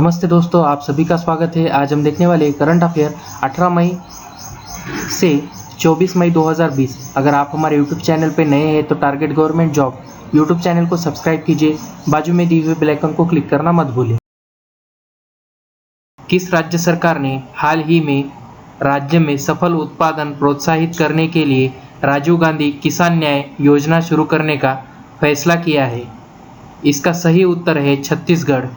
नमस्ते दोस्तों, आप सभी का स्वागत है। आज हम देखने वाले करंट अफेयर 18 मई से 24 मई 2020। अगर आप हमारे YouTube चैनल पर नए हैं तो target government job YouTube channel को सब्सक्राइब कीजिए, बाजू में दिए हुए बेल आइकन को क्लिक करना मत भूलें। किस राज्य सरकार ने हाल ही में राज्य में सफल उत्पादन प्रोत्साहित करने के लिए राजीव गांधी किसान न्याय योजना शुरू करने का फैसला किया है? इसका सही उत्तर है छत्तीसगढ़।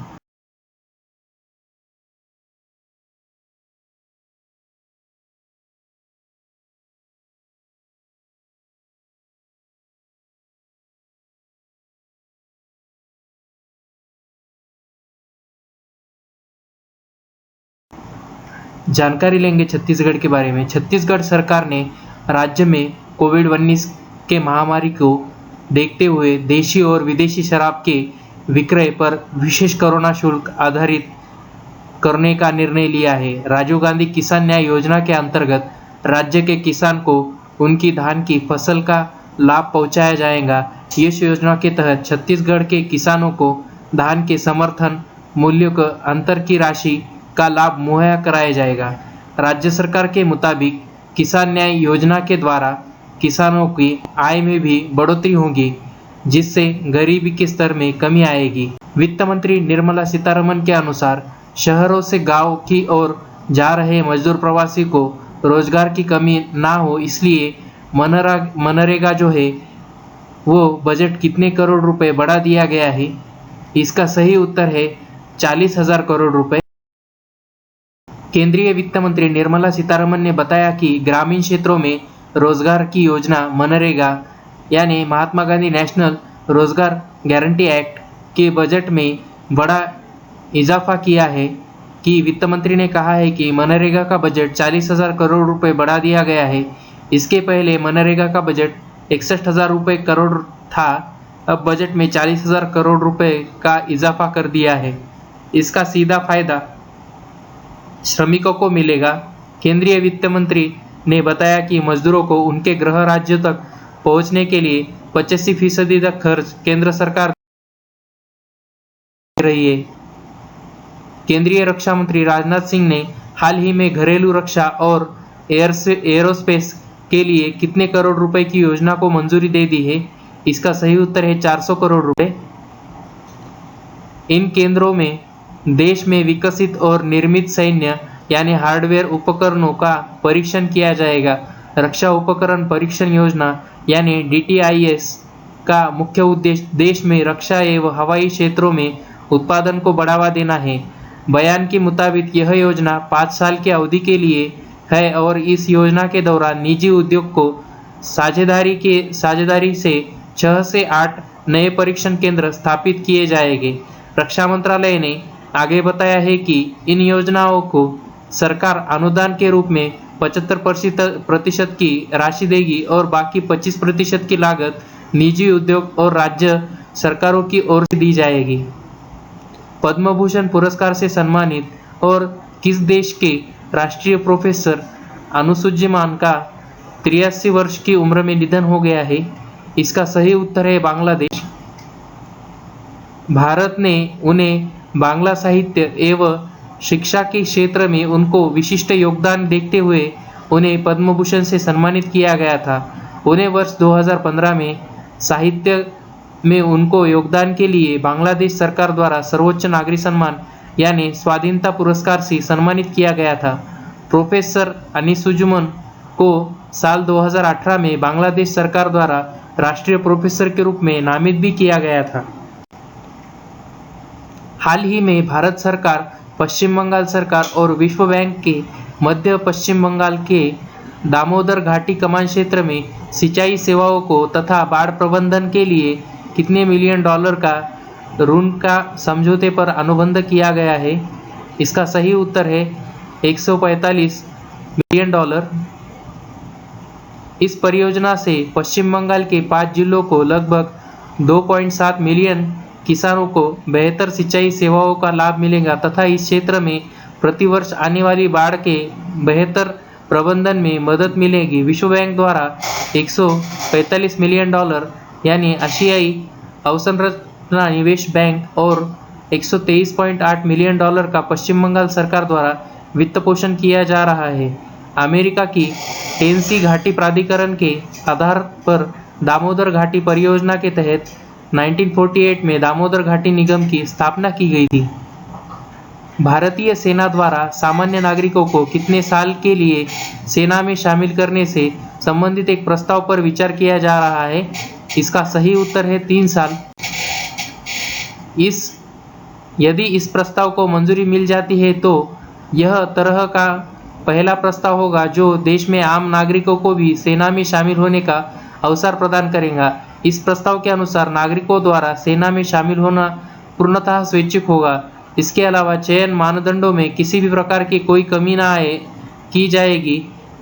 जानकारी लेंगे छत्तीसगढ़ के बारे में। छत्तीसगढ़ सरकार ने राज्य में कोविड-19 के महामारी को देखते हुए देशी और विदेशी शराब के विक्रय पर विशेष कोरोना शुल्क आधारित करने का निर्णय लिया है। राजीव गांधी किसान न्याय योजना के अंतर्गत राज्य के किसान को उनकी धान की फसल का लाभ पहुंचाया जाएगा। इस योजना के तहत छत्तीसगढ़ के किसानों को धान के समर्थन मूल्य के अंतर की राशि का लाभ मुहैया कराया जाएगा। राज्य सरकार के मुताबिक किसान न्याय योजना के द्वारा किसानों की आय में भी बढ़ोतरी होगी, जिससे गरीबी के स्तर में कमी आएगी। वित्त मंत्री निर्मला सीतारमण के अनुसार शहरों से गांव की ओर जा रहे मजदूर प्रवासी को रोजगार की कमी ना हो, इसलिए मनरेगा जो है वो बजट कितने करोड़ रुपए बढ़ा दिया गया है? इसका सही उत्तर है 40,000 करोड़ रुपए। केंद्रीय वित्त मंत्री निर्मला सीतारमण ने बताया कि ग्रामीण क्षेत्रों में रोजगार की योजना मनरेगा यानी महात्मा गांधी नेशनल रोजगार गारंटी एक्ट के बजट में बड़ा इजाफा किया है। कि वित्त मंत्री ने कहा है कि मनरेगा का बजट 40,000 करोड़ रुपए बढ़ा दिया गया है। इसके पहले मनरेगा का बजट 61,000 करोड़ था, अब बजट में 40,000 करोड़ रुपए का इजाफा कर दिया है। इसका सीधा फायदा श्रमिकों को मिलेगा। केंद्रीय वित्त मंत्री ने बताया कि मजदूरों को उनके गृह राज्यों तक पहुंचने के लिए 85% तक खर्च केंद्र सरकार दे रही है। केंद्रीय रक्षा मंत्री राजनाथ सिंह ने हाल ही में घरेलू रक्षा और एयरोस्पेस के लिए कितने करोड़ रुपए की योजना को मंजूरी दे दी है? इसका सही उत्तर है 400 करोड़ रुपए। इन केंद्रों में देश में विकसित और निर्मित सैन्य यानी हार्डवेयर उपकरणों का परीक्षण किया जाएगा। रक्षा उपकरण परीक्षण योजना यानी DTIS का मुख्य उद्देश्य देश में रक्षा एवं हवाई क्षेत्रों में उत्पादन को बढ़ावा देना है। बयान के मुताबिक यह योजना 5 साल की अवधि के लिए है और इस योजना के दौरान निजी उद्योग को साझेदारी से 6 से 8 नए परीक्षण केंद्र स्थापित किए जाएंगे। रक्षा मंत्रालय ने आगे बताया है कि इन योजनाओं को सरकार अनुदान के रूप में 75% की राशि देगी और बाकी 25% की लागत निजी उद्योग और राज्य सरकारों की ओर से दी जाएगी। पद्म भूषण पुरस्कार से सम्मानित और किस देश के राष्ट्रीय प्रोफेसर अनुसुज्जीमान का 83 वर्ष की उम्र में निधन हो गया है? इसका सही उत्तर है बांग्लादेश। भारत ने उन्हें बांग्ला साहित्य एवं शिक्षा के क्षेत्र में उनको विशिष्ट योगदान देखते हुए उन्हें पद्म भूषण से सम्मानित किया गया था। उन्हें वर्ष 2015 में साहित्य में उनको योगदान के लिए बांग्लादेश सरकार द्वारा सर्वोच्च नागरिक सम्मान यानी स्वाधीनता पुरस्कार से सम्मानित किया गया था। प्रोफेसर अनीसुज्जमान को साल 2018 में बांग्लादेश सरकार द्वारा राष्ट्रीय प्रोफेसर के रूप में नामित भी किया गया था। हाल ही में भारत सरकार, पश्चिम बंगाल सरकार और विश्व बैंक के मध्य पश्चिम बंगाल के दामोदर घाटी कमान क्षेत्र में सिंचाई सेवाओं को तथा बाढ़ प्रबंधन के लिए कितने मिलियन डॉलर का ऋण का समझौते पर अनुबंध किया गया है? इसका सही उत्तर है 145 मिलियन डॉलर। इस परियोजना से पश्चिम बंगाल के 5 जिलों को लगभग 2.7 मिलियन किसानों को बेहतर सिंचाई सेवाओं का लाभ मिलेगा तथा इस क्षेत्र में प्रतिवर्ष आने वाली बाढ़ के बेहतर प्रबंधन में मदद मिलेगी। विश्व बैंक द्वारा 145 मिलियन डॉलर यानी एशियाई अवसंरचना निवेश बैंक और $123.8 मिलियन का पश्चिम बंगाल सरकार द्वारा वित्त पोषण किया जा रहा है। अमेरिका की टेनेसी घाटी प्राधिकरण के आधार पर दामोदर घाटी परियोजना के तहत 1948 में दामोदर घाटी निगम की स्थापना की गई थी। भारतीय सेना द्वारा सामान्य नागरिकों को कितने साल के लिए सेना में शामिल करने से संबंधित एक प्रस्ताव पर विचार किया जा रहा है। इसका सही उत्तर है 3 साल। यदि इस प्रस्ताव को मंजूरी मिल जाती है तो यह तरह का पहला प्रस्ताव होगा जो देश में आम नागरिकों को भी सेना में शामिल होने का अवसर प्रदान करेगा। इस प्रस्ताव के अनुसार नागरिकों द्वारा सेना में शामिल होना पूर्णतः स्वैच्छिक होगा। इसके अलावा चयन मानदंडों में किसी भी प्रकार की कोई कमी न की जाएगी।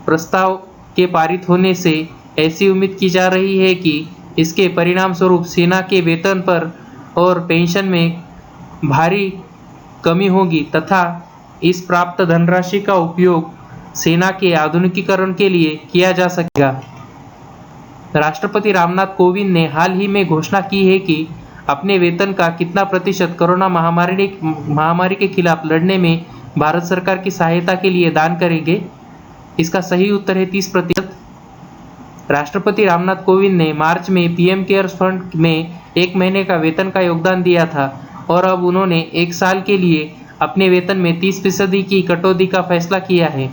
प्रस्ताव के पारित होने से ऐसी उम्मीद की जा रही है कि इसके परिणाम स्वरूप सेना के वेतन पर और पेंशन में भारी कमी होगी तथा इस प्राप्त धनराशि का उपयोग सेना के आधुनिकीकरण के लिए किया जा सकेगा। राष्ट्रपति रामनाथ कोविंद ने हाल ही में घोषणा की है कि अपने वेतन का कितना प्रतिशत कोरोना महामारी के खिलाफ लड़ने में भारत सरकार की सहायता के लिए दान करेंगे। इसका सही उत्तर है 30%। राष्ट्रपति रामनाथ कोविंद ने मार्च में पीएम केयर्स फंड में 1 महीने का वेतन का योगदान दिया था और अब उन्होंने 1 साल के लिए अपने वेतन में 30% की कटौती का फैसला किया है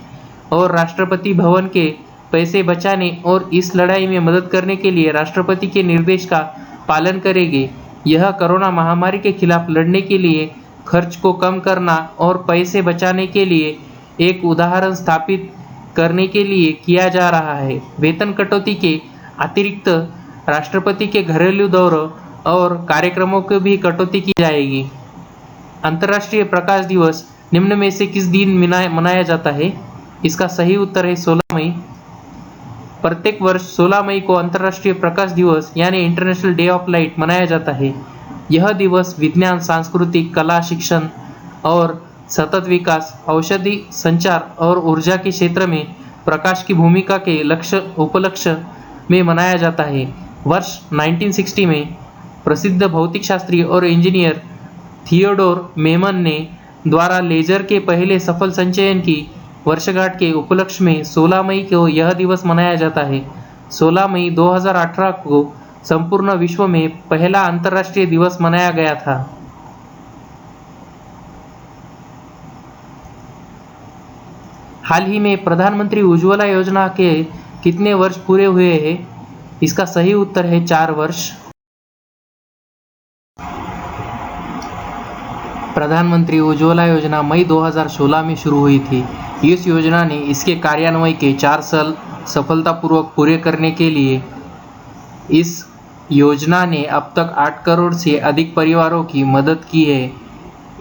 और राष्ट्रपति भवन के पैसे बचाने और इस लड़ाई में मदद करने के लिए राष्ट्रपति के निर्देश का पालन करेंगे। यह कोरोना महामारी के खिलाफ लड़ने के लिए खर्च को कम करना और पैसे बचाने के लिए एक उदाहरण स्थापित करने के लिए किया जा रहा है। वेतन कटौती के अतिरिक्त राष्ट्रपति के घरेलू दौरों और कार्यक्रमों की भी कटौती की जाएगी। अंतर्राष्ट्रीय प्रकाश दिवस निम्न में से किस दिन मनाया जाता है? इसका सही उत्तर है 16 मई। प्रत्येक वर्ष 16 मई को अंतर्राष्ट्रीय प्रकाश दिवस यानी इंटरनेशनल डे ऑफ लाइट मनाया जाता है। यह दिवस विज्ञान, सांस्कृतिक, कला, शिक्षण और सतत विकास, औषधि, संचार और ऊर्जा के क्षेत्र में प्रकाश की भूमिका के उपलक्ष्य में मनाया जाता है। वर्ष 1960 में प्रसिद्ध भौतिकशास्त्री और इंजीनियर थियोडोर मेमन ने द्वारा लेजर के पहले सफल संचयन की वर्षगांठ के उपलक्ष्य में 16 मई को यह दिवस मनाया जाता है। 16 मई 2018 को संपूर्ण विश्व में पहला अंतर्राष्ट्रीय दिवस मनाया गया था। हाल ही में प्रधानमंत्री उज्ज्वला योजना के कितने वर्ष पूरे हुए हैं? इसका सही उत्तर है 4 वर्ष। प्रधानमंत्री उज्ज्वला योजना मई 2016 में शुरू हुई थी। इस योजना ने इसके कार्यान्वयन के 4 साल सफलतापूर्वक पूरे करने के लिए इस योजना ने अब तक 8 करोड़ से अधिक परिवारों की मदद की है।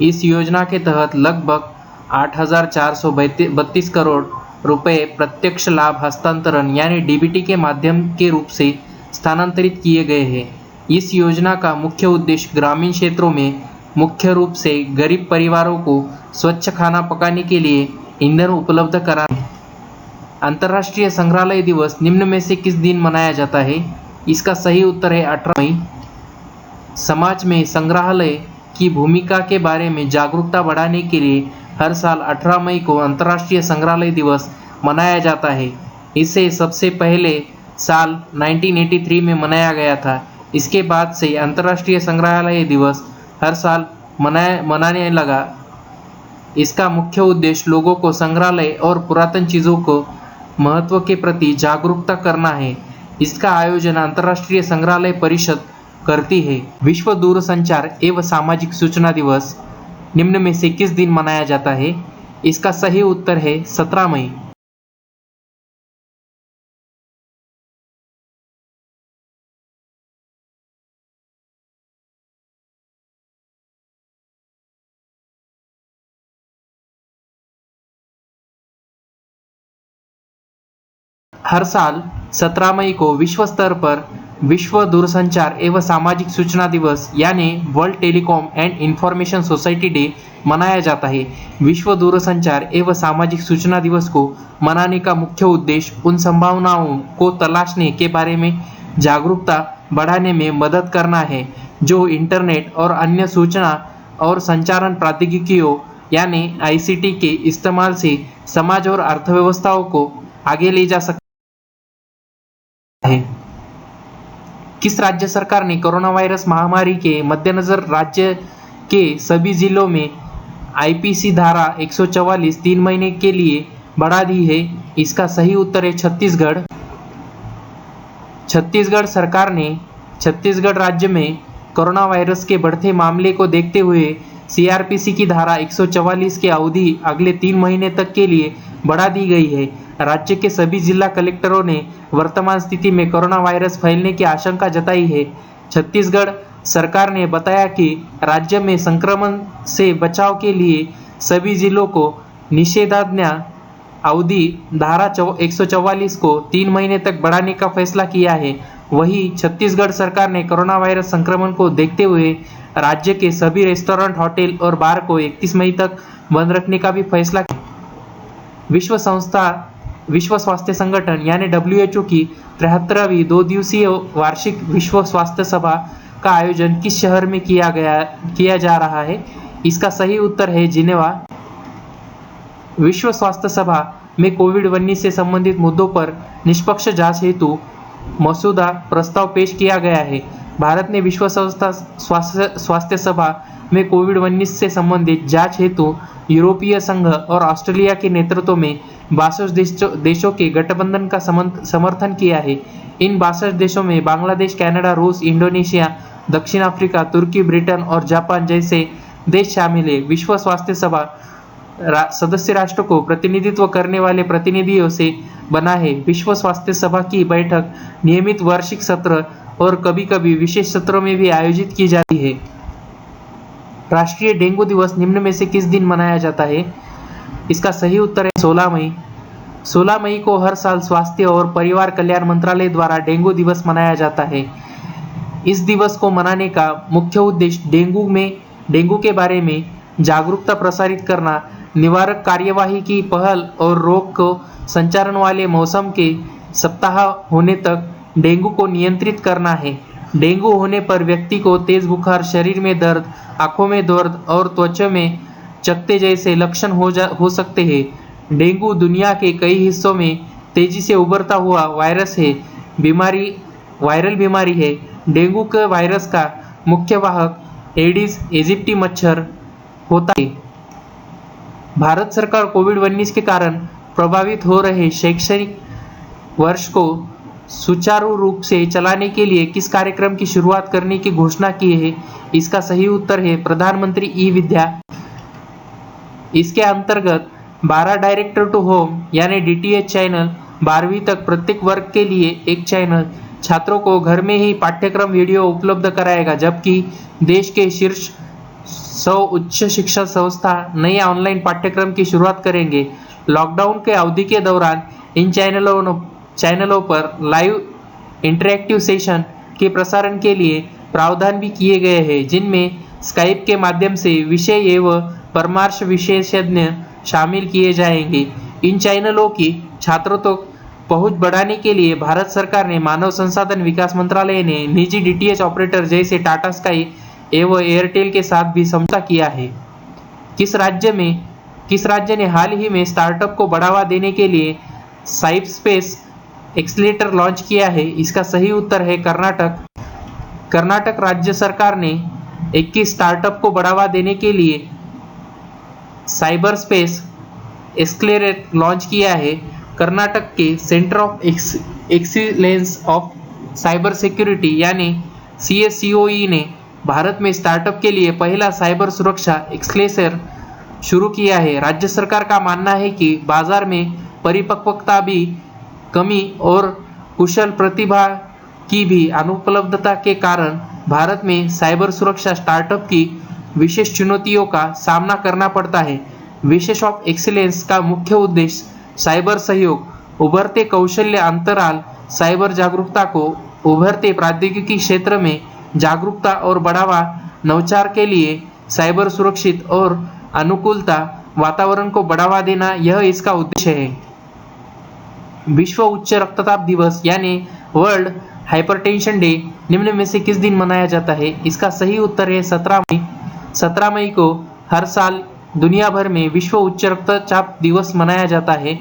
इस योजना के तहत लगभग 8,432 करोड़ रुपए प्रत्यक्ष लाभ हस्तांतरण यानी डीबीटी के माध्यम के रूप से स्थानांतरित किए गए हैं। इस योजना का मुख्य उद्देश्य ग्रामीण क्षेत्रों में मुख्य रूप से गरीब परिवारों को स्वच्छ खाना पकाने के लिए ईंधन उपलब्ध कराना। अंतर्राष्ट्रीय संग्रहालय दिवस निम्न में से किस दिन मनाया जाता है? इसका सही उत्तर है 18 मई। समाज में संग्रहालय की भूमिका के बारे में जागरूकता बढ़ाने के लिए हर साल 18 मई को अंतर्राष्ट्रीय संग्रहालय दिवस मनाया जाता है। इसे सबसे पहले साल 1983 में मनाया गया था। इसके बाद से अंतर्राष्ट्रीय संग्रहालय दिवस हर साल मनाने लगा। इसका मुख्य उद्देश्य लोगों को संग्रहालय और पुरातन चीज़ों को महत्व के प्रति जागरूकता करना है। इसका आयोजन अंतर्राष्ट्रीय संग्रहालय परिषद करती है। विश्व दूरसंचार एवं सामाजिक सूचना दिवस निम्न में से किस दिन मनाया जाता है? इसका सही उत्तर है 17 मई। हर साल 17 मई को विश्व स्तर पर विश्व दूरसंचार एवं सामाजिक सूचना दिवस यानी world telecom and information society day मनाया जाता है। विश्व दूरसंचार एवं सामाजिक सूचना दिवस को मनाने का मुख्य उद्देश्य उन संभावनाओं को तलाशने के बारे में जागरूकता बढ़ाने में मदद करना है जो इंटरनेट और अन्य सूचना और संचारण प्रौद्योगिकियों यानी ICT के इस्तेमाल से समाज और अर्थव्यवस्थाओं को आगे ले जा सकता है। किस राज्य सरकार ने कोरोना वायरस महामारी के मद्देनजर राज्य के सभी जिलों में IPC धारा 144 3 महीने के लिए बढ़ा दी है? इसका सही उत्तर है छत्तीसगढ़। छत्तीसगढ़ सरकार ने छत्तीसगढ़ राज्य में कोरोना वायरस के बढ़ते मामले को देखते हुए CRPC की धारा 144 की अवधि अगले 3 महीने तक के लिए बढ़ा दी गई है। राज्य के सभी जिला कलेक्टरों ने वर्तमान स्थिति में कोरोना वायरस फैलने की आशंका जताई है। छत्तीसगढ़ सरकार ने बताया कि राज्य में संक्रमण से बचाव के लिए सभी जिलों को निषेधाज्ञा अवधि धारा 144 को 3 महीने तक बढ़ाने का फैसला किया है। वहीं छत्तीसगढ़ सरकार ने कोरोना वायरस संक्रमण को देखते हुए राज्य के सभी रेस्टोरेंट, होटल और बार को 31 मई तक बंद रखने का भी फैसला किया। विश्व स्वास्थ्य संगठन यानी WHO की 73वीं 2 दिवसीय वार्षिक विश्व स्वास्थ्य सभा का आयोजन किस शहर में किया जा रहा है? इसका सही उत्तर है जिनेवा। विश्व स्वास्थ्य सभा में कोविड-19 से संबंधित मुद्दों पर निष्पक्ष जांच हेतु मसौदा प्रस्ताव पेश किया गया है। भारत ने विश्व स्वास्थ्य सभा में कोविड-19 से संबंधित जांच हेतु यूरोपीय संघ और ऑस्ट्रेलिया के नेतृत्व में 62 देशों के गठबंधन का समर्थन किया है। इन 62 देशों में बांग्लादेश, कनाडा, रूस, इंडोनेशिया, दक्षिण अफ्रीका, तुर्की, ब्रिटेन और जापान जैसे देश शामिल है। विश्व स्वास्थ्य सभा सदस्य राष्ट्र को प्रतिनिधित्व करने वाले प्रतिनिधियों से बना है। विश्व स्वास्थ्य सभा की बैठक नियमित वार्षिक सत्र और कभी-कभी विशेष सत्रों में भी आयोजित की जाती है। राष्ट्रीय डेंगू दिवस निम्न में से किस दिन मनाया जाता है? इसका सही उत्तर है 16 मई। 16 मई को हर साल स्वास्थ्य और परिवार कल्याण मंत्रालय द्वारा डेंगू दिवस मनाया जाता है। इस दिवस को मनाने का मुख्य उद्देश्य डेंगू के बारे में जागरूकता प्रसारित करना, निवारक कार्यवाही की पहल और रोग को संचारण वाले मौसम के सप्ताह होने तक डेंगू को नियंत्रित करना है। डेंगू होने पर व्यक्ति को तेज बुखार, शरीर में दर्द, आंखों में दर्द और त्वचा में चकत्ते जैसे लक्षण हो सकते हैं। डेंगू दुनिया के कई हिस्सों में तेजी से उभरता हुआ वायरल बीमारी है। डेंगू के वायरस का मुख्य वाहक एडिस एजिप्टी मच्छर होता है। भारत सरकार कोविड-19 के कारण प्रभावित हो रहे शैक्षणिक वर्ष को सुचारू रूप से चलाने के लिए किस कार्यक्रम की शुरुआत करने की घोषणा की है? इसका सही उत्तर है प्रधानमंत्री ई-विद्या। इसके अंतर्गत 12 डायरेक्टर टू होम यानी DTH चैनल, 12वीं तक प्रत्येक वर्ग के लिए एक चैनल छात्रों को घर में ही पाठ्यक्रम वीडियो उपलब्ध कराएगा, जबकि देश के शीर्ष 100 उच्च शिक्षा संस्था नए ऑनलाइन पाठ्यक्रम की शुरुआत करेंगे। लॉकडाउन के अवधि के दौरान इन चैनलों पर लाइव इंटरैक्टिव सेशन के प्रसारण के लिए प्रावधान भी किए गए हैं, जिनमें स्काइप के माध्यम से विषय एवं परामर्श विशेषज्ञ शामिल किए जाएंगे। इन चैनलों की छात्रों तक पहुंच बढ़ाने के लिए भारत सरकार ने मानव संसाधन विकास मंत्रालय ने निजी DTH ऑपरेटर जैसे टाटा स्काई एवं एयरटेल के साथ भी समझौता किया है। किस राज्य ने हाल ही में स्टार्टअप को बढ़ावा देने के लिए साइबरस्पेस एक्सीलरेटर लॉन्च किया है? इसका सही उत्तर है कर्नाटक। कर्नाटक राज्य सरकार ने 21 स्टार्टअप को बढ़ावा देने के लिए साइबरस्पेस एक्सीलरेटर लॉन्च किया है। कर्नाटक के centre of excellence of cyber security यानी CSCOE ने भारत में स्टार्टअप के लिए पहला साइबर सुरक्षा एक्सीलरेटर शुरू किया है। राज्य सरकार का मानना है कि बाजार में परिपक्वता भी कमी और कुशल प्रतिभा की भी अनुपलब्धता के कारण भारत में साइबर सुरक्षा स्टार्टअप की विशेष चुनौतियों का सामना करना पड़ता है। विशेष ऑफ एक्सीलेंस का मुख्य उद्देश्य साइबर सहयोग, उभरते कौशल्य अंतराल, साइबर जागरूकता को उभरते प्रौद्योगिकी क्षेत्र में जागरूकता और बढ़ावा, नवाचार के लिए साइबर सुरक्षित और अनुकूलता वातावरण को बढ़ावा देना, यह इसका उद्देश्य है। विश्व उच्च रक्तचाप दिवस यानी वर्ल्ड हाइपरटेंशन डे निम्न में से किस दिन मनाया जाता है? इसका सही उत्तर है 17 मई। 17 मई को हर साल दुनिया भर में विश्व उच्च रक्तचाप दिवस मनाया जाता है।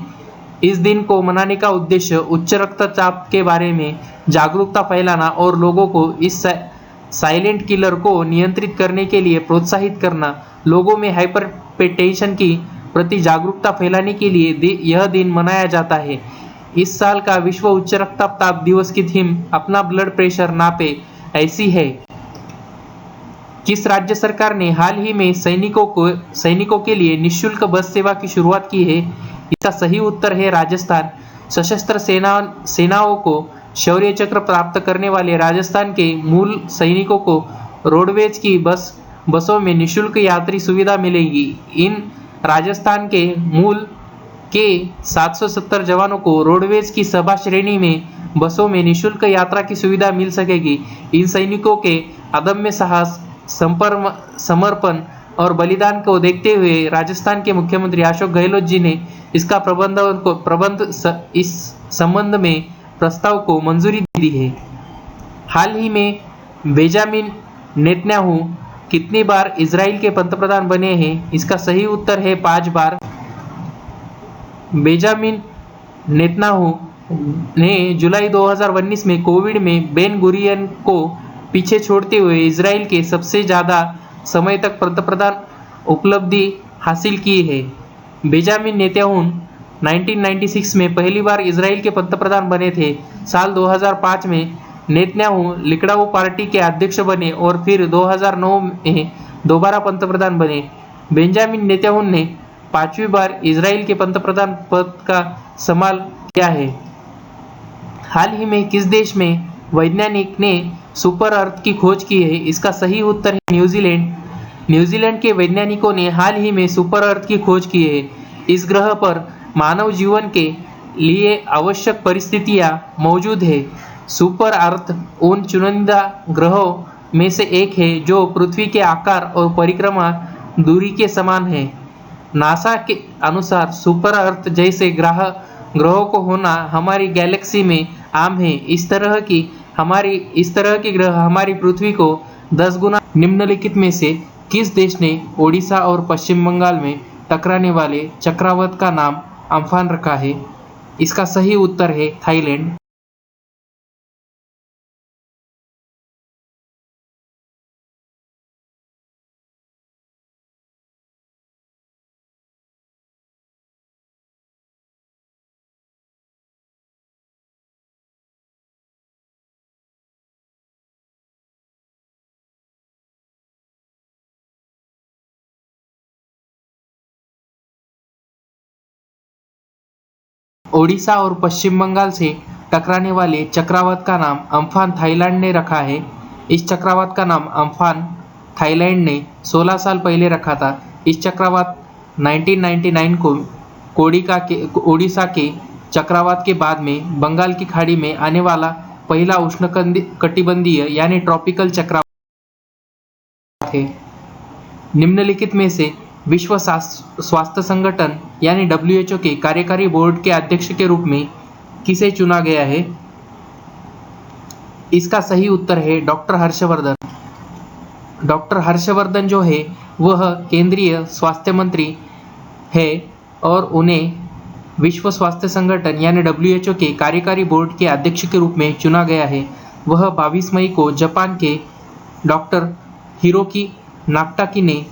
इस दिन को मनाने का उद्देश्य उच्च रक्तचाप के बारे में जागरूकता फैलाना और लोगों को इस साइलेंट किलर को नियंत्रित करने के लिए प्रोत्साहित करना, लोगों में हाइपरटेंशन की प्रति जागरूकता फैलाने के लिए यह दिन मनाया जाता है। इस साल का विश्व उच्च रक्तचाप दिवस की थीम अपना ब्लड प्रेशर नापे ऐसी है। किस राज्य सरकार ने हाल ही में सैनिकों के लिए निःशुल्क बस सेवा की शुरुआत की है? इसका सही उत्तर है राजस्थान। सशस्त्र सेनाओं को शौर्य चक्र प्राप्त करने वाले राजस्थान के मूल सैनिकों को रोडवेज की बसों में निःशुल्क यात्री सुविधा मिलेगी। इन राजस्थान के मूल के 770 जवानों को रोडवेज की सभा श्रेणी में बसों में निःशुल्क यात्रा की सुविधा मिल सकेगी। इन सैनिकों के अदम्य साहस, समर्पण और बलिदान को देखते हुए राजस्थान के मुख्यमंत्री अशोक गहलोत जी ने इसका इस संबंध में प्रस्ताव को मंजूरी दी है। हाल ही में बेंजामिन नेतन्याहू कितनी बार इजराइल के पंतप्रधान बने हैं? इसका सही उत्तर है 5 बार। बेंजामिन नेतन्याहू ने जुलाई 2019 में कोविड में बेन गुरियन को पीछे छोड़ते हुए इजराइल के सबसे ज़्यादा समय तक पंतप्रधान उपलब्धि हासिल की है। बेंजामिन नेतन्याहू 1996 में पहली बार इजराइल के पंतप्रधान बने थे। साल 2005 में नेतन्याहू लिकड़ाऊ पार्टी के अध्यक्ष बने और फिर 2009 में दोबारा पंतप्रधान बने। बेंजामिन नेतन्याहू ने 5वीं बार इजराइल के पंतप्रधान पद का संभाल किया है। हाल ही में किस देश में वैज्ञानिक ने सुपर अर्थ की खोज की है? इसका सही उत्तर है न्यूजीलैंड। न्यूजीलैंड के वैज्ञानिकों ने हाल ही में सुपर अर्थ की खोज की है। इस ग्रह पर मानव जीवन के लिए आवश्यक परिस्थितियां मौजूद है। सुपर अर्थ उन चुनिंदा ग्रहों में से एक है जो पृथ्वी के आकार और परिक्रमा दूरी के समान है। नासा के अनुसार सुपर अर्थ जैसे ग्रहों को होना हमारी गैलेक्सी में आम है। इस तरह के ग्रह हमारी पृथ्वी को 10 गुना। निम्नलिखित में से किस देश ने ओडिशा और पश्चिम बंगाल में टकराने वाले चक्रवात का नाम अम्फान रखा है? इसका सही उत्तर है थाईलैंड। ओडिशा और पश्चिम बंगाल से टकराने वाले चक्रवात का नाम अम्फान थाईलैंड ने रखा है। इस चक्रवात का नाम अम्फान थाईलैंड ने 16 साल पहले रखा था। इस चक्रवात 1999 को ओडिशा के चक्रवात के बाद में बंगाल की खाड़ी में आने वाला पहला उष्णकटिबंधीय यानी ट्रॉपिकल चक्रवात है। निम्नलिखित में से विश्व स्वास्थ्य संगठन यानी WHO के कार्यकारी बोर्ड के अध्यक्ष के रूप में किसे चुना गया है? इसका सही उत्तर है डॉक्टर हर्षवर्धन। डॉक्टर हर्षवर्धन जो है वह केंद्रीय स्वास्थ्य मंत्री है और उन्हें विश्व स्वास्थ्य संगठन यानी WHO के कार्यकारी बोर्ड के अध्यक्ष के रूप में चुना गया है। वह 22 मई को जापान के डॉक्टर हिरोकी नाकाटानी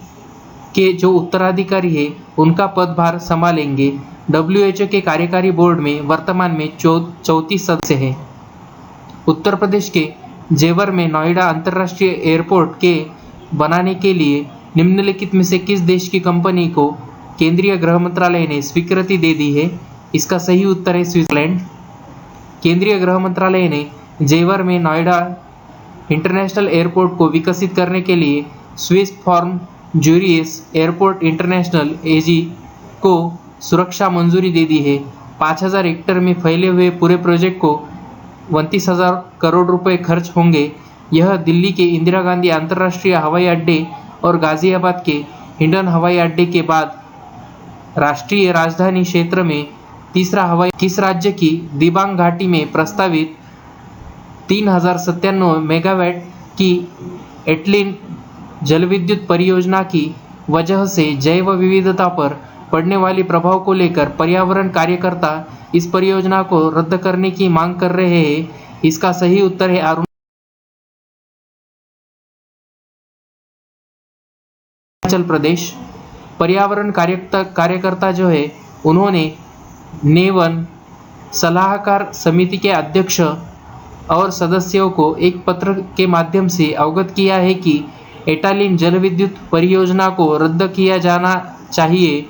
के जो उत्तराधिकारी है उनका पदभार संभालेंगे। WHO के कार्यकारी बोर्ड में वर्तमान में 34 सदस्य हैं। उत्तर प्रदेश के जेवर में नोएडा अंतर्राष्ट्रीय एयरपोर्ट के बनाने के लिए निम्नलिखित में से किस देश की कंपनी को केंद्रीय गृह मंत्रालय ने स्वीकृति दे दी है? इसका सही उत्तर है स्विट्जरलैंड। केंद्रीय गृह मंत्रालय ने जेवर में नोएडा इंटरनेशनल एयरपोर्ट को विकसित करने के लिए स्विस फॉर्म जूरियस एयरपोर्ट इंटरनेशनल एजी को सुरक्षा मंजूरी दे दी है। 5000 हेक्टेयर में फैले हुए पूरे प्रोजेक्ट को 29,000 करोड़ रुपए खर्च होंगे। यह दिल्ली के इंदिरा गांधी अंतर्राष्ट्रीय हवाई अड्डे और गाजियाबाद के हिंडन हवाई अड्डे के बाद राष्ट्रीय राजधानी क्षेत्र में तीसरा हवाई। किस राज्य की दिबांग घाटी में प्रस्तावित 3097 मेगावाट की एटलिन जल विद्युत परियोजना की वजह से जैव विविधता पर पड़ने वाली प्रभाव को लेकर पर्यावरण कार्यकर्ता इस परियोजना को रद्द करने की मांग कर रहे हैं। इसका सही उत्तर है अरुणाचल प्रदेश। पर्यावरण कार्यकर्ता जो है उन्होंने नेवन सलाहकार समिति के अध्यक्ष और सदस्यों को एक पत्र के माध्यम से अवगत किया है कि एटालिन जल विद्युत परियोजना को रद्द किया जाना चाहिए।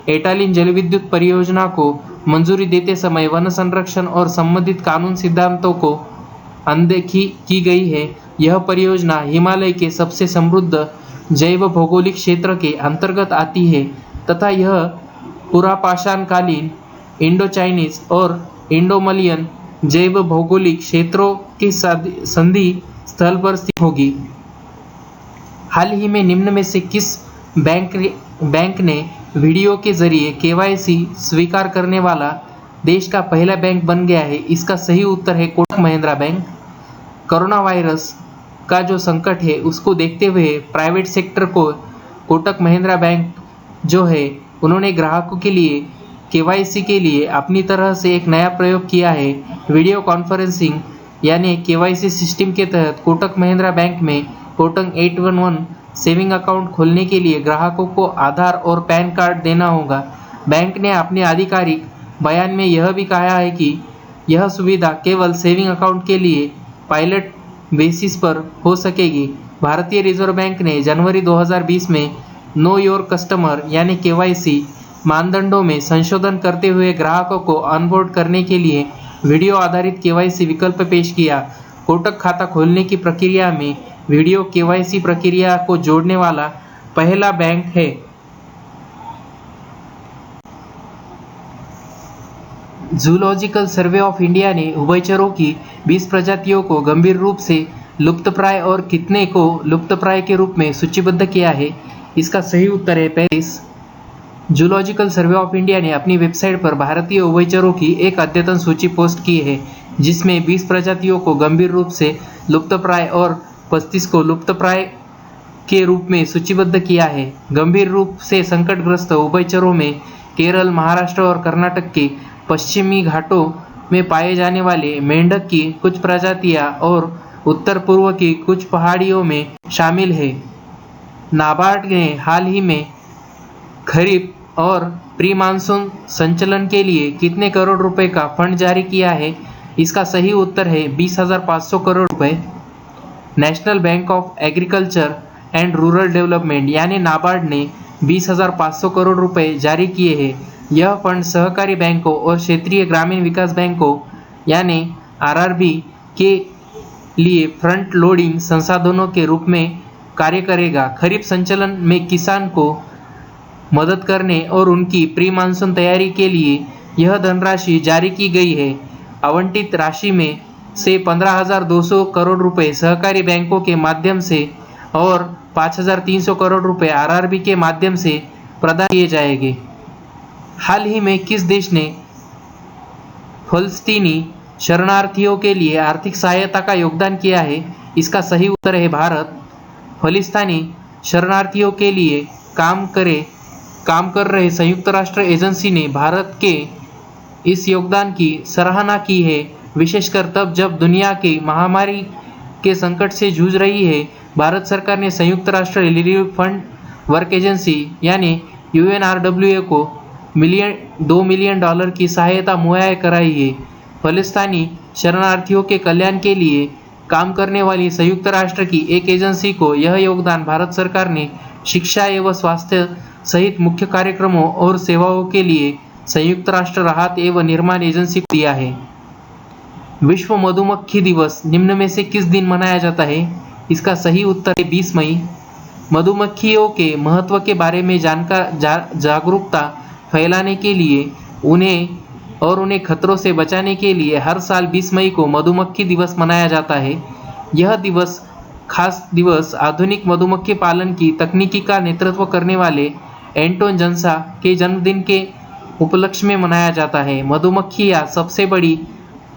एटालिन जल विद्युत परियोजना को मंजूरी देते समय वन संरक्षण और संबंधित कानून सिद्धांतों को अनदेखी की गई है। यह परियोजना हिमालय के सबसे समृद्ध जैव भौगोलिक क्षेत्र के अंतर्गत आती है तथा यह पुरापाषाणकालीन इंडो चाइनीज और इंडो मलयन जैव भौगोलिक क्षेत्रों के संधि स्थल पर स्थित होगी। हाल ही में निम्न में से किस बैंक ने वीडियो के जरिए केवाईसी स्वीकार करने वाला देश का पहला बैंक बन गया है? इसका सही उत्तर है Kotak Mahindra bank. Corona virus का जो संकट है उसको देखते हुए प्राइवेट सेक्टर को कोटक महिंद्रा बैंक जो है उन्होंने ग्राहकों के लिए केवाईसी के लिए अपनी तरह से एक नया प्रयोग किया है। वीडियो कॉन्फ्रेंसिंग यानी केवाईसी सिस्टम के तहत कोटक महिंद्रा बैंक में कोटक 811 सेविंग अकाउंट खोलने के लिए ग्राहकों को आधार और पैन कार्ड देना होगा। बैंक ने अपने आधिकारिक बयान में यह भी कहा है कि यह सुविधा केवल सेविंग अकाउंट के लिए पायलट बेसिस पर हो सकेगी। भारतीय रिजर्व बैंक ने जनवरी 2020 में नो योर कस्टमर यानी केवाईसी मानदंडों में संशोधन करते हुए ग्राहकों को ऑनबोर्ड करने के लिए वीडियो आधारित केवाईसी विकल्प पेश किया। कोटक खाता खोलने की प्रक्रिया में वीडियो केवाईसी प्रक्रिया को जोड़ने वाला पहला बैंक है। जूलॉजिकल सर्वे ऑफ इंडिया ने उभयचरों की 20 प्रजातियों को गंभीर रूप से लुप्तप्राय और कितने को लुप्तप्राय के रूप में सूचीबद्ध किया है? इसका सही उत्तर है 35। जूलॉजिकल सर्वे ऑफ इंडिया ने अपनी वेबसाइट पर भारतीय उभयचरों की एक अद्यतन सूची पोस्ट की है जिसमें 20 प्रजातियों को गंभीर रूप से लुप्तप्राय और 35 को लुप्तप्राय के रूप में सूचीबद्ध किया है। गंभीर रूप से संकटग्रस्त उभयचरों में केरल, महाराष्ट्र और कर्नाटक के पश्चिमी घाटों में पाए जाने वाले मेंढक की कुछ प्रजातियां और उत्तर पूर्व की कुछ पहाड़ियों में शामिल है। नाबार्ड ने हाल ही में खरीफ और प्री मानसून संचलन के लिए कितने करोड़ रुपए का फंड जारी किया है? इसका सही उत्तर है 20,500 करोड़ रुपए। National bank of agriculture and rural development यानी नाबार्ड ने 20,500 करोड़ रुपए जारी किए हैं। यह फंड सहकारी बैंकों और क्षेत्रीय ग्रामीण विकास बैंकों यानी आरआरबी के लिए फ्रंट लोडिंग संसाधनों के रूप में कार्य करेगा। खरीफ संचलन में किसान को मदद करने और उनकी प्री मानसून तैयारी के लिए यह धनराशि जारी की गई है। आवंटित राशि में से 15,200 करोड़ रुपए सहकारी बैंकों के माध्यम से और 5,300 करोड़ रुपए आरआरबी के माध्यम से प्रदान किए जाएंगे। हाल ही में किस देश ने फलस्तीनी शरणार्थियों के लिए आर्थिक सहायता का योगदान किया है? इसका सही उत्तर है भारत। फलस्तीनी शरणार्थियों के लिए काम कर रहे संयुक्त राष्ट्र एजेंसी ने भारत के इस योगदान की सराहना की है, विशेषकर तब जब दुनिया की महामारी के संकट से जूझ रही है। भारत सरकार ने संयुक्त राष्ट्र रिलीफ फंड वर्क एजेंसी यानी UNRWA को $2 मिलियन की सहायता मुहैया कराई है। फलस्तीनी शरणार्थियों के कल्याण के लिए काम करने वाली संयुक्त राष्ट्र की एक एजेंसी को यह योगदान भारत सरकार ने शिक्षा एवं स्वास्थ्य सहित मुख्य कार्यक्रमों और सेवाओं के लिए संयुक्त राष्ट्र राहत एवं निर्माण एजेंसी को दिया है। विश्व मधुमक्खी दिवस निम्न में से किस दिन मनाया जाता है? इसका सही उत्तर है 20 मई। मधुमक्खियों के महत्व के बारे में जागरूकता फैलाने के लिए उन्हें खतरों से बचाने के लिए हर साल 20 मई को मधुमक्खी दिवस मनाया जाता है। यह खास दिवस आधुनिक मधुमक्खी पालन की तकनीकी का नेतृत्व करने वाले एंटोन जंसा के जन्मदिन के उपलक्ष्य में मनाया जाता है। मधुमक्खियां सबसे बड़ी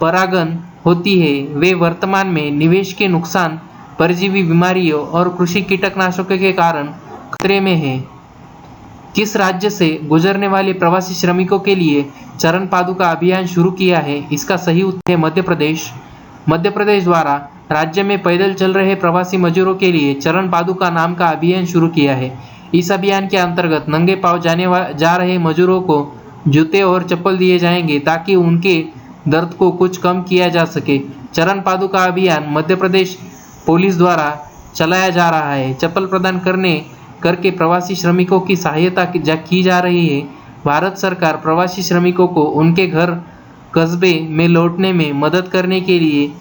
परागण होती है। वे वर्तमान में निवेश के नुकसान परजीवी बीमारियों और कृषि कीटनाशकों के कारण खतरे में है। किस राज्य से गुजरने वाले प्रवासी श्रमिकों के लिए चरण पादुका अभियान शुरू किया है? इसका सही उत्तर है मध्य प्रदेश। मध्य प्रदेश द्वारा राज्य में पैदल चल रहे प्रवासी मजदूरों के लिए चरण पादुका नाम का अभियान शुरू किया है। इस अभियान के अंतर्गत नंगे पांव जा रहे मजदूरों को जूते और चप्पल दिए जाएंगे ताकि उनके दर्द को कुछ कम किया जा सके। चरण पादुका अभियान मध्य प्रदेश पुलिस द्वारा चलाया जा रहा है। चप्पल प्रदान करके प्रवासी श्रमिकों की सहायता की जा रही है। भारत सरकार प्रवासी श्रमिकों को उनके घर कस्बे में लौटने में मदद करने के लिए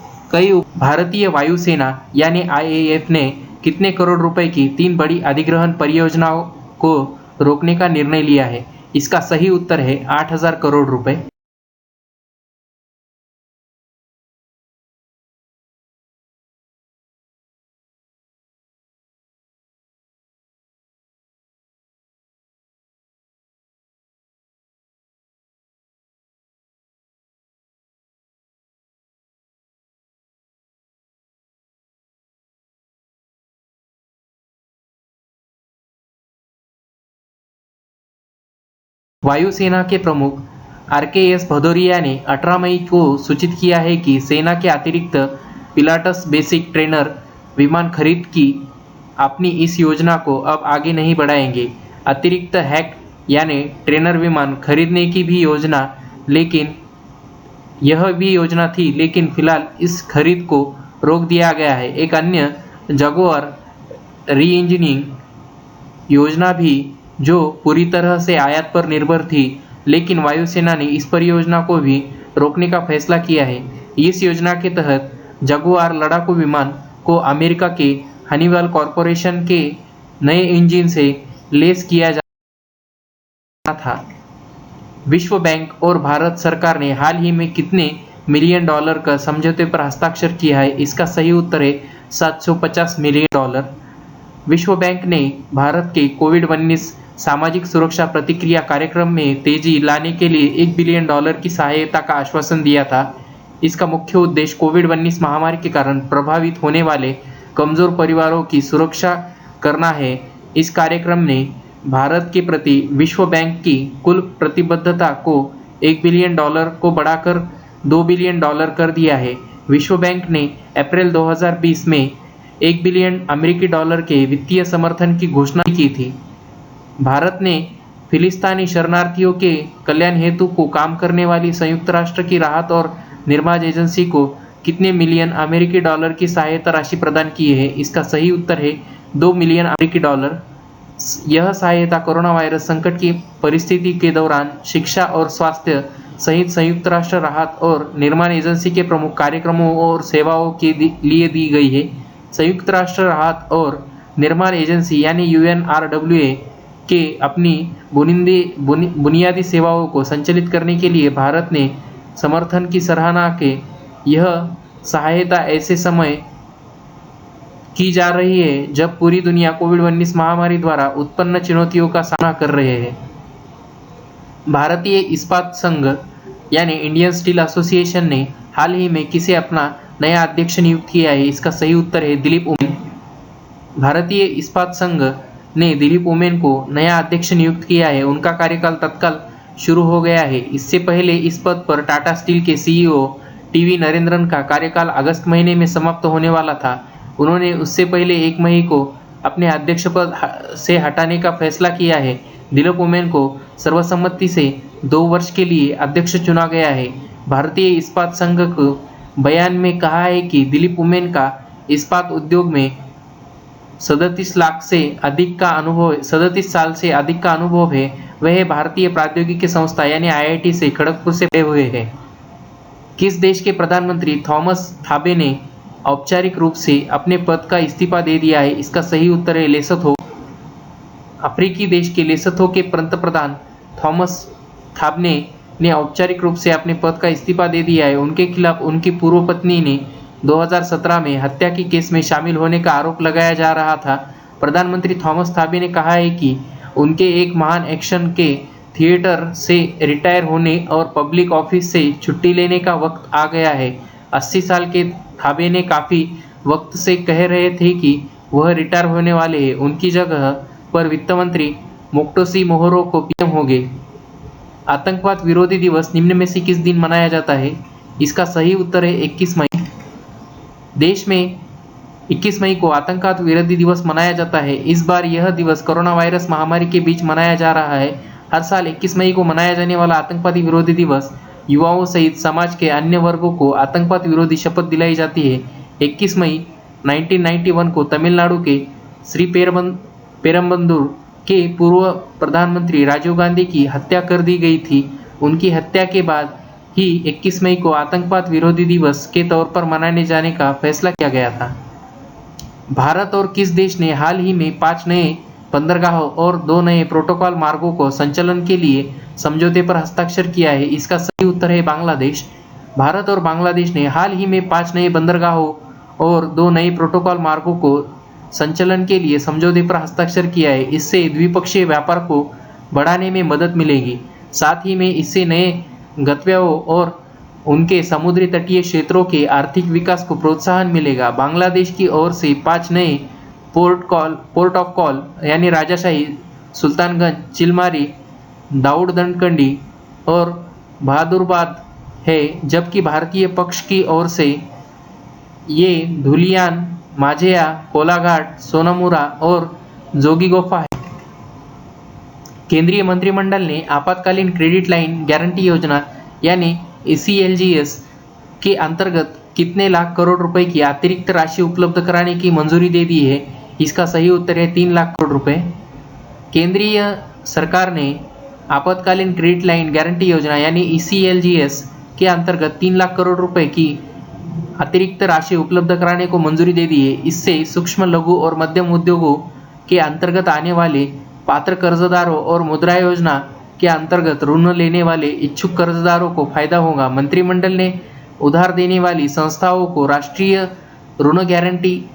भारतीय वायुसेना यानी IAF ने कितने करोड़ रुपए की 3 बड़ी अधिग्रहण परियोजनाओं को रोकने का निर्णय लिया है? इसका सही उत्तर है 8,000 करोड़ रुपए। वायुसेना के प्रमुख RKS भदौरिया ने 18 मई को सूचित किया है कि सेना के अतिरिक्त पिलाटस बेसिक ट्रेनर विमान खरीद की अपनी इस योजना को अब आगे नहीं बढ़ाएंगे। अतिरिक्त हैक यानी ट्रेनर विमान खरीदने की भी योजना थी, लेकिन फिलहाल इस खरीद को रोक दिया गया है। एक अन्य जगुआर री-इंजीनियरिंग योजना भी जो पूरी तरह से आयात पर निर्भर थी, लेकिन वायुसेना ने इस परियोजना को भी रोकने का फैसला किया है। इस योजना के तहत जगुआर लड़ाकू विमान को अमेरिका के हनीवेल कॉरपोरेशन के नए इंजन से लेस किया जाना था। विश्व बैंक और भारत सरकार ने हाल ही में कितने मिलियन डॉलर का समझौते पर हस्ताक्षर किया है? इसका सही उत्तर है 750 मिलियन डॉलर। विश्व बैंक ने भारत के कोविड-19 सामाजिक सुरक्षा प्रतिक्रिया कार्यक्रम में तेजी लाने के लिए $1 बिलियन की सहायता का आश्वासन दिया था। इसका मुख्य उद्देश्य कोविड-19 महामारी के कारण प्रभावित होने वाले कमजोर परिवारों की सुरक्षा करना है। इस कार्यक्रम ने भारत के प्रति विश्व बैंक की कुल प्रतिबद्धता को $1 बिलियन को बढ़ाकर $2 बिलियन कर दिया है। विश्व बैंक ने अप्रैल 2020 में $1 बिलियन के वित्तीय समर्थन की घोषणा की थी। भारत ने फिलिस्तीनी शरणार्थियों के कल्याण हेतु को काम करने वाली संयुक्त राष्ट्र की राहत और निर्माण एजेंसी को कितने मिलियन अमेरिकी डॉलर की सहायता राशि प्रदान की है? इसका सही उत्तर है $2 मिलियन। यह सहायता कोरोना वायरस संकट की परिस्थिति के दौरान शिक्षा और स्वास्थ्य सहित संयुक्त राष्ट्र राहत और निर्माण एजेंसी के प्रमुख कार्यक्रमों और सेवाओं के लिए दी गई है। संयुक्त राष्ट्र राहत और निर्माण एजेंसी यानी UNRWA के अपनी बुनियादी सेवाओं को संचालित करने के लिए भारत ने समर्थन की सराहना के यह सहायता ऐसे समय की जा रही है जब पूरी दुनिया कोविड-19 महामारी द्वारा उत्पन्न चुनौतियों का सामना कर रहे हैं। भारतीय इस्पात संघ यानी इंडियन स्टील एसोसिएशन ने हाल ही में किसे अपना नया अध्यक्ष नियुक्त किया है? इसका सही उत्तर है दिलीप ओमेन। भारतीय इस्पात संघ ने दिलीप ओमेन को नया अध्यक्ष नियुक्त किया है। उनका कार्यकाल तत्काल शुरू हो गया है। इससे पहले इस पद पर टाटा स्टील के CEO TV नरेंद्रन का कार्यकाल अगस्त महीने में समाप्त होने वाला था। उन्होंने उससे पहले 1 मई को अपने अध्यक्ष पद से हटाने का फैसला किया है। दिलीप ओमेन को सर्वसम्मति से 2 वर्ष के लिए अध्यक्ष चुना गया है। भारतीय इस्पात संघ को बयान में कहा है कि दिलीप ओमेन का इस्पात उद्योग में 37 साल से अधिक का अनुभव है। वह भारतीय प्रौद्योगिकी संस्था यानी IIT से खड़गपुर से पढ़े हुए हैं। किस देश के प्रधानमंत्री थॉमस थाबे ने औपचारिक रूप से अपने पद का इस्तीफा दे दिया है? इसका सही उत्तर है लेसोथो। अफ्रीकी देश के लेसोथो के पंतप्रधान थॉमस थाबे ने औपचारिक रूप से अपने पद का इस्तीफा दे दिया है। उनके खिलाफ उनकी पूर्व पत्नी ने 2017 में हत्या की केस में शामिल होने का आरोप लगाया जा रहा था। प्रधानमंत्री थॉमस थाबे ने कहा है कि उनके एक महान एक्शन के थिएटर से रिटायर होने और पब्लिक ऑफिस से छुट्टी लेने का वक्त आ गया है। 80 साल के थाबे ने काफ़ी वक्त से कह रहे थे कि वह रिटायर होने वाले हैं। उनकी जगह पर वित्त मंत्री मोक्तोसी मोहरो को पीएम होंगे। आतंकवाद विरोधी दिवस निम्न में से किस दिन मनाया जाता है? इसका सही उत्तर है 21 मई। देश में 21 मई को आतंकवाद विरोधी दिवस मनाया जाता है। इस बार यह दिवस कोरोना वायरस महामारी के बीच मनाया जा रहा है। हर साल 21 मई को मनाया जाने वाला आतंकवादी विरोधी दिवस युवाओं सहित समाज के अन्य वर्गों को आतंकवाद विरोधी शपथ दिलाई जाती है। 21 मई 1991 को तमिलनाडु के श्री पेरम्बदूर के पूर्व प्रधानमंत्री राजीव गांधी की हत्या कर दी गई थी। उनकी हत्या के बाद ही 21 मई को आतंकवाद विरोधी दिवस के तौर पर मनाने जाने का फैसला किया गया था। भारत और किस देश ने हाल ही में 5 नए बंदरगाहों और 2 नए प्रोटोकॉल मार्गों को संचालन के लिए समझौते पर हस्ताक्षर किया है? इसका सही उत्तर है बांग्लादेश। भारत और बांग्लादेश ने हाल ही में 5 नए बंदरगाहों और 2 नए प्रोटोकॉल मार्गों को संचालन के लिए समझौते पर हस्ताक्षर किया है। इससे द्विपक्षीय व्यापार को बढ़ाने में मदद मिलेगी। साथ ही में इससे नए गंतव्यों और उनके समुद्री तटीय क्षेत्रों के आर्थिक विकास को प्रोत्साहन मिलेगा। बांग्लादेश की ओर से 5 नए पोर्ट ऑफ कॉल यानी राजाशाही, सुल्तानगंज, चिलमारी, दाऊदकंडी और बहादुराबाद है, जबकि भारतीय पक्ष की ओर से ये धुलियान, माझेया, कोलाघाट, सोनामुरा और जोगीगोफा है। केंद्रीय मंत्रिमंडल ने आपातकालीन क्रेडिट लाइन गारंटी योजना यानी ECLGS के अंतर्गत कितने लाख करोड़ रुपए की अतिरिक्त राशि उपलब्ध कराने की मंजूरी दे दी है? इसका सही उत्तर है 3 लाख करोड़ रुपए। केंद्रीय सरकार ने आपातकालीन क्रेडिट लाइन गारंटी योजना यानी ECLGS के अंतर्गत 3 लाख करोड़ रुपए की अतिरिक्त राशि उपलब्ध कराने को मंजूरी दे दी है। इससे सूक्ष्म, लघु और मध्यम उद्योगों के अंतर्गत आने वाले पात्र कर्जदारों और मुद्रा योजना के अंतर्गत ऋण लेने वाले इच्छुक कर्जदारों को फायदा होगा। मंत्रिमंडल ने उधार देने वाली संस्थाओं को राष्ट्रीय ऋण गारंटी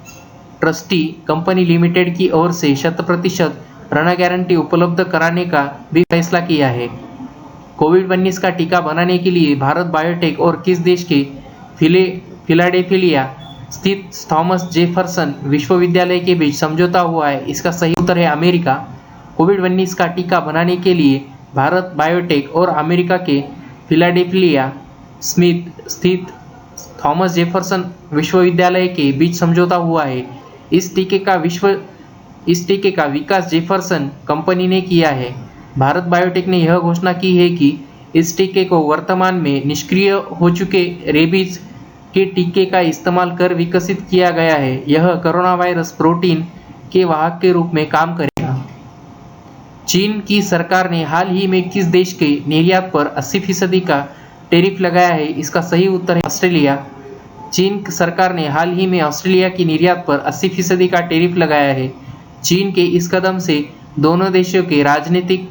ट्रस्टी कंपनी लिमिटेड की ओर से 100% ऋण गारंटी उपलब्ध कराने का भी फैसला किया है। कोविड-19 का टीका बनाने के लिए भारत बायोटेक और किस देश के फिलाडेल्फिया स्थित थॉमस जेफरसन विश्वविद्यालय के बीच समझौता हुआ है? इसका सही उत्तर है अमेरिका। कोविड-19 का टीका बनाने के लिए भारत बायोटेक और अमेरिका के फिलाडेल्फिया स्थित थॉमस जेफरसन विश्वविद्यालय के बीच समझौता हुआ है। इस टीके का विकास जेफरसन कंपनी ने किया है। भारत बायोटेक ने यह घोषणा की है कि इस टीके को वर्तमान में निष्क्रिय हो चुके रेबीज के टीके का इस्तेमाल कर विकसित किया गया है। यह कोरोना वायरस प्रोटीन के वाहक के रूप में काम करेगा। चीन की सरकार ने हाल ही में किस देश के निर्यात पर 80% का टैरिफ लगाया है? इसका सही उत्तर है ऑस्ट्रेलिया। चीन सरकार ने हाल ही में ऑस्ट्रेलिया की निर्यात पर 80% का टैरिफ लगाया है। चीन के इस कदम से दोनों देशों के राजनीतिक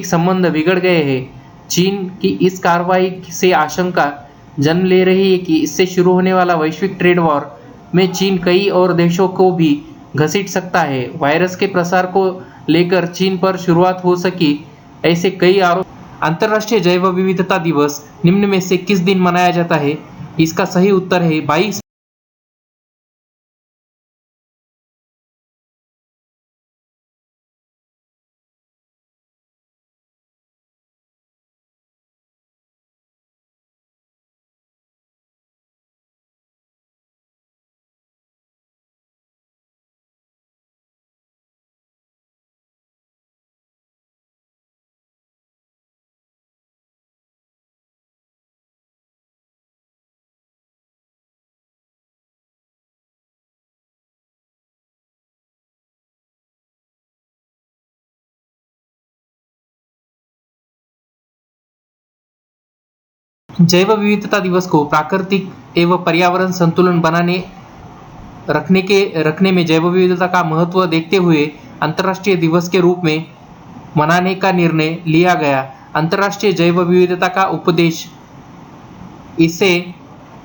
संबंध बिगड़ गए हैं। चीन की इस कार्रवाई से आशंका जन्म ले रही है कि इससे शुरू होने वाला वैश्विक ट्रेड वॉर में चीन कई और देशों को भी घसीट सकता है। वायरस के प्रसार को लेकर चीन पर शुरुआत हो सकी ऐसे कई आरोप। अंतर्राष्ट्रीय जैव विविधता दिवस निम्न में से किस दिन मनाया जाता है? इसका सही उत्तर है 22। जैव विविधता दिवस को प्राकृतिक एवं पर्यावरण संतुलन बनाने रखने में जैव विविधता का महत्व देखते हुए अंतर्राष्ट्रीय दिवस के रूप में मनाने का निर्णय लिया गया। अंतर्राष्ट्रीय जैव विविधता का उद्देश्य इसे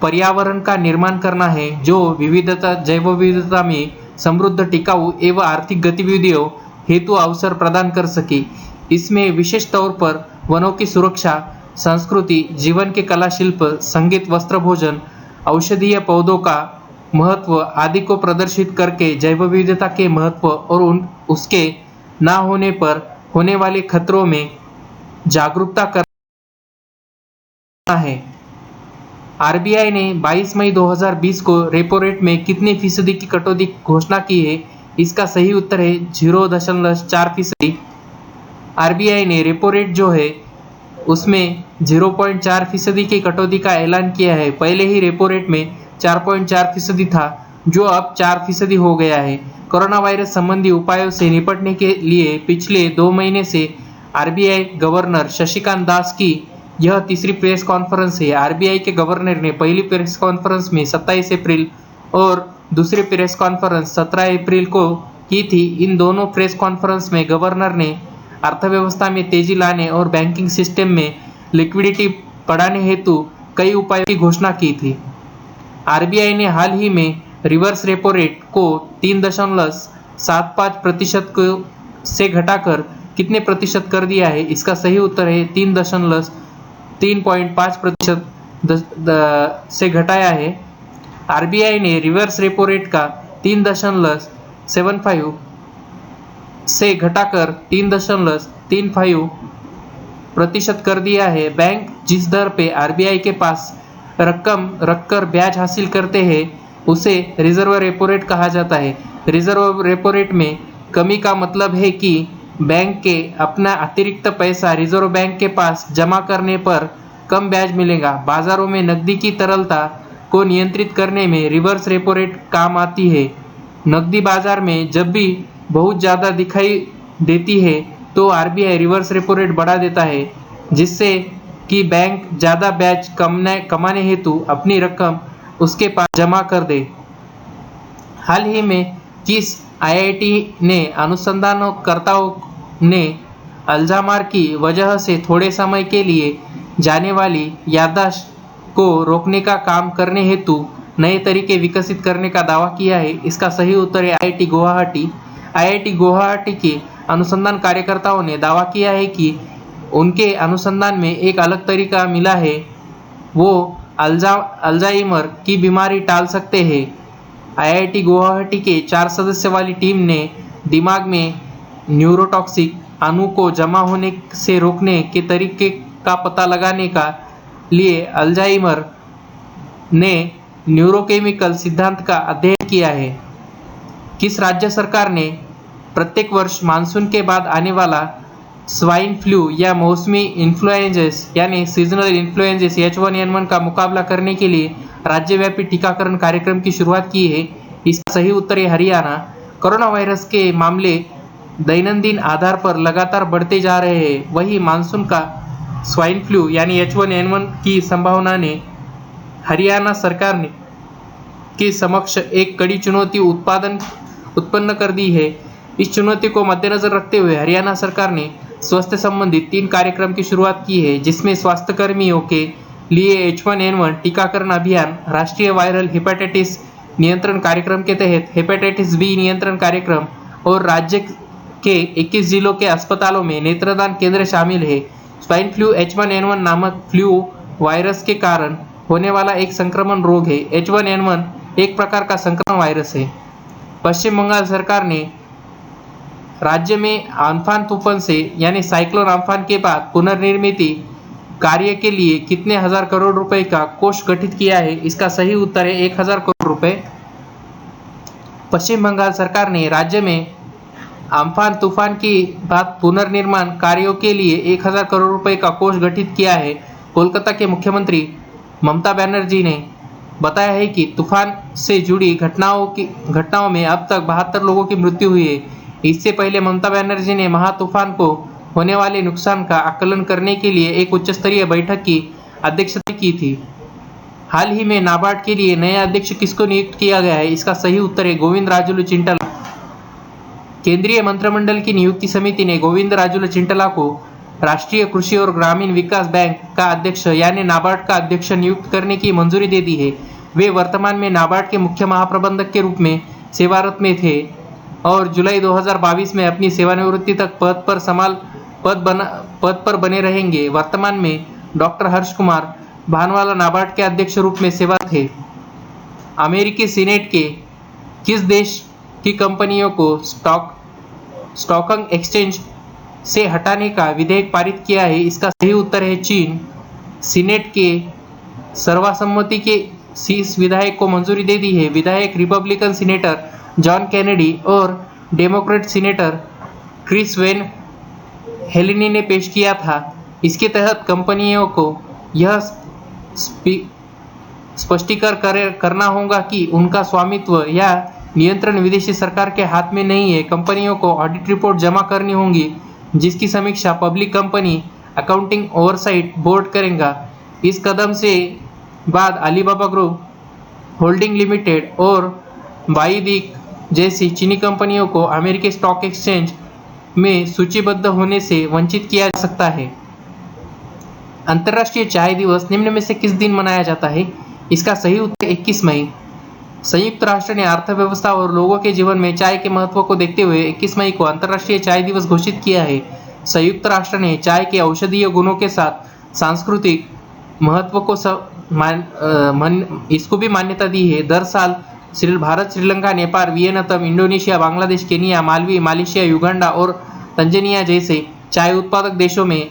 पर्यावरण का निर्माण करना है जो जैव विविधता में समृद्ध, टिकाऊ एवं आर्थिक गतिविधियों हेतु अवसर प्रदान कर सके। इसमें विशेष तौर पर वनों की सुरक्षा, संस्कृति, जीवन के कला शिल्प, संगीत, वस्त्र, भोजन, औषधीय पौधों का महत्व आदि को प्रदर्शित करके जैव विविधता के महत्व और उसके ना होने पर होने वाले खतरों में जागरूकता करना है। आरबीआई ने 22 मई 2020 को रेपो रेट में कितने फीसदी की कटौती घोषणा की है? इसका सही उत्तर है 0.4%। आरबीआई ने रेपो रेट जो है उसमें 0.4% की कटौती का ऐलान किया है। पहले ही रेपो रेट में 4.4% था, जो अब 4% हो गया है। कोरोना वायरस संबंधी उपायों से निपटने के लिए पिछले 2 महीने से आरबीआई गवर्नर शक्तिकांत दास की यह तीसरी प्रेस कॉन्फ्रेंस है। आरबीआई के गवर्नर ने पहली प्रेस कॉन्फ्रेंस में 27 अप्रैल और दूसरी प्रेस कॉन्फ्रेंस 17 अप्रैल को की थी। इन दोनों प्रेस कॉन्फ्रेंस में गवर्नर ने अर्थव्यवस्था में तेजी लाने और बैंकिंग सिस्टम में लिक्विडिटी बढ़ाने हेतु कई उपायों की घोषणा की थी। आरबीआई ने हाल ही में रिवर्स रेपो रेट को 3.75% से घटाकर कितने प्रतिशत कर दिया है? इसका सही उत्तर है 3.5% से घटाया है। आरबीआई ने रिवर्स रेपो रेट का 3.75 से घटाकर 3.35% कर दिया है। बैंक जिस दर पे आरबीआई के पास रकम रखकर ब्याज हासिल करते हैं उसे रिजर्व रेपो रेट कहा जाता है। रिजर्व रेपो रेट में कमी का मतलब है कि बैंक के अपना अतिरिक्त पैसा रिजर्व बैंक के पास जमा करने पर कम ब्याज मिलेगा। बाजारों में नकदी की तरलता को नियंत्रित करने में रिवर्स रेपो रेट काम आती है। नकदी बाजार में जब भी बहुत ज़्यादा दिखाई देती है तो आरबीआई रिवर्स रेपो रेट बढ़ा देता है, जिससे कि बैंक ज़्यादा ब्याज कमाने हेतु अपनी रकम उसके पास जमा कर दे। हाल ही में किस आईआईटी ने अनुसंधानकर्ताओं ने अल्जाइमर की वजह से थोड़े समय के लिए जाने वाली याददाश्त को रोकने का काम करने हेतु नए तरीके विकसित करने का दावा किया है? इसका सही उत्तर है आईआईटी गुवाहाटी। आईआईटी गुवाहाटी के अनुसंधान कार्यकर्ताओं ने दावा किया है कि उनके अनुसंधान में एक अलग तरीका मिला है, वो अल्जाइमर की बीमारी टाल सकते हैं। आईआईटी गुवाहाटी के 4 सदस्य वाली टीम ने दिमाग में न्यूरोटॉक्सिक अणु को जमा होने से रोकने के तरीके का पता लगाने का लिए अल्जाइमर ने न्यूरोकेमिकल सिद्धांत का अध्ययन किया है। किस राज्य सरकार ने प्रत्येक वर्ष मानसून के बाद आने वाला स्वाइन फ्लू या मौसमी इन्फ्लुएंजेस यानी सीजनल इन्फ्लुएंजेस H1N1 का मुकाबला करने के लिए राज्यव्यापी टीकाकरण कार्यक्रम की शुरुआत की है? इसका सही उत्तर है हरियाणा। कोरोना वायरस के मामले दैनंदिन आधार पर लगातार बढ़ते जा रहे हैं, वही मानसून का स्वाइन फ्लू यानी H1N1 की संभावना ने हरियाणा सरकार ने के समक्ष एक कड़ी चुनौती उत्पन्न कर दी है। इस चुनौती को मद्देनजर रखते हुए हरियाणा सरकार ने स्वास्थ्य संबंधित 3 कार्यक्रम की शुरुआत की है, जिसमें स्वास्थ्य कर्मियों के लिए H1N1 टीकाकरण अभियान, राष्ट्रीय वायरल हेपेटाइटिस नियंत्रण कार्यक्रम के तहत हेपेटाइटिस बी नियंत्रण कार्यक्रम और राज्य के 21 जिलों के अस्पतालों में नेत्रदान केंद्र शामिल है। स्वाइन फ्लू H1N1 नामक फ्लू वायरस के कारण होने वाला एक संक्रमण रोग है। H1N1 एक प्रकार का संक्रमण वायरस है। पश्चिम बंगाल सरकार ने राज्य में अम्फान तूफान से यानी साइक्लोन अम्फान के बाद पुनर्निर्मित कार्य के लिए कितने हजार करोड़ रुपए का कोष गठित किया है? इसका सही उत्तर है 1000 करोड़ रुपए। पश्चिम बंगाल सरकार ने राज्य में अम्फान तूफान के बाद पुनर्निर्माण कार्यों के लिए 1000 करोड़ रुपए का कोष गठित किया है। कोलकाता के मुख्यमंत्री ममता बनर्जी ने बताया है कि तूफान से जुड़ी घटनाओं में अब तक 72 लोगों की मृत्यु हुई है। इससे पहले ममता बनर्जी ने महा तूफान को होने वाले नुकसान का आकलन करने के लिए एक उच्च स्तरीय बैठक की अध्यक्षता की थी। हाल ही में नाबार्ड के लिए नया अध्यक्ष किसको नियुक्त किया गया है? इसका सही उत्तर है गोविंद राजुलु चिंटला। केंद्रीय मंत्रिमंडल की नियुक्ति समिति ने गोविंद राजुलु चिंटला को राष्ट्रीय कृषि और ग्रामीण विकास बैंक का अध्यक्ष यानी नाबार्ड का अध्यक्ष नियुक्त करने की मंजूरी दे दी है। वे वर्तमान में नाबार्ड के मुख्य महाप्रबंधक के रूप में सेवारत में थे और जुलाई 2022 में अपनी सेवानिवृत्ति तक पद पर बने रहेंगे। वर्तमान में डॉक्टर हर्ष कुमार भानवाला नाबार्ड के अध्यक्ष रूप में सेवा थे। अमेरिकी सीनेट के किस देश की कंपनियों को स्टॉक एक्सचेंज से हटाने का विधेयक पारित किया है? इसका सही उत्तर है चीन। सीनेट के सर्वसम्मति के इस विधेयक को मंजूरी दे दी है। विधेयक रिपब्लिकन सीनेटर जॉन कैनेडी और डेमोक्रेट सीनेटर क्रिस वेन हेलेनी ने पेश किया था। इसके तहत कंपनियों को यह स्पष्टीकरण करना होगा कि उनका स्वामित्व या नियंत्रण विदेशी सरकार के हाथ में नहीं है। कंपनियों को ऑडिट रिपोर्ट जमा करनी होगी, जिसकी समीक्षा public company accounting oversight board करेगा। इस कदम से बाद अलीबाबा ग्रुप होल्डिंग लिमिटेड और बाइदिक जैसी चीनी कंपनियों को अमेरिकी स्टॉक एक्सचेंज में सूचीबद्ध होने से वंचित किया जा सकता है। अंतर्राष्ट्रीय चाय दिवस निम्न में से किस दिन मनाया जाता है? इसका सही उत्तर 21 मई। संयुक्त राष्ट्र ने अर्थव्यवस्था और लोगों के जीवन में चाय के महत्व को देखते हुए 21 मई को अंतर्राष्ट्रीय चाय दिवस घोषित किया है। संयुक्त राष्ट्र ने चाय के औषधीय गुणों के साथ सांस्कृतिक महत्व को इसको भी मान्यता दी है। दर साल Bharat, Sri Lanka, Nepal, Vietnam, Indonesia, Bangladesh, Kenya, Malvi, Malaysia, Uganda और तंजानिया जैसे चाय उत्पादक देशों में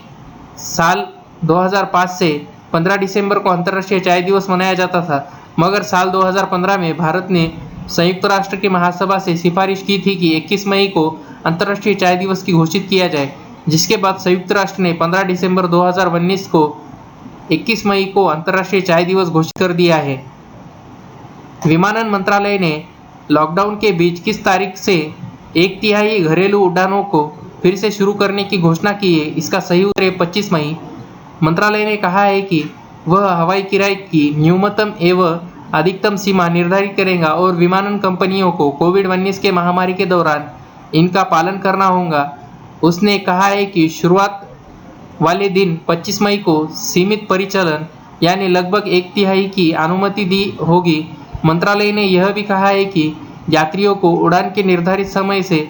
साल 2005 से 15 दिसंबर को अंतर्राष्ट्रीय चाय दिवस मनाया जाता था, मगर साल 2015 में भारत ने संयुक्त राष्ट्र की महासभा से सिफारिश की थी कि 21 मई को अंतर्राष्ट्रीय चाय दिवस की घोषित किया जाए, जिसके बाद संयुक्त राष्ट्र ने 15 दिसंबर 2019 को 21 मई को अंतर्राष्ट्रीय चाय दिवस घोषित कर दिया है। विमानन मंत्रालय ने लॉकडाउन के बीच किस तारीख से 1/3 घरेलू उड़ानों को फिर से शुरू करने की घोषणा की है? इसका सही उत्तर है 25 मई। मंत्रालय ने कहा है कि वह हवाई किराए की न्यूनतम एवं अधिकतम सीमा निर्धारित करेगा और विमानन कंपनियों को कोविड-19 के महामारी के दौरान इनका पालन करना होगा। उसने कहा है कि शुरुआत वाले दिन 25 मई को सीमित परिचालन यानी लगभग 1/3 की अनुमति दी होगी। मंत्रालय ने यह भी कहा है कि यात्रियों को उड़ान के निर्धारित समय से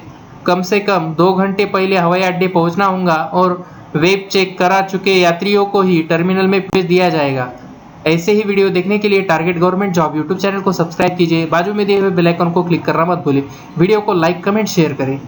कम 2 घंटे पहले हवाई अड्डे पहुंचना होगा और वेब चेक करा चुके यात्रियों को ही टर्मिनल में भेज दिया जाएगा। ऐसे ही वीडियो देखने के लिए target government job YouTube channel को सब्सक्राइब कीजिए। बाजू में दिए हुए बेल आइकन को क्लिक करना मत भूलिए। वीडियो को लाइक, कमेंट, शेयर करें।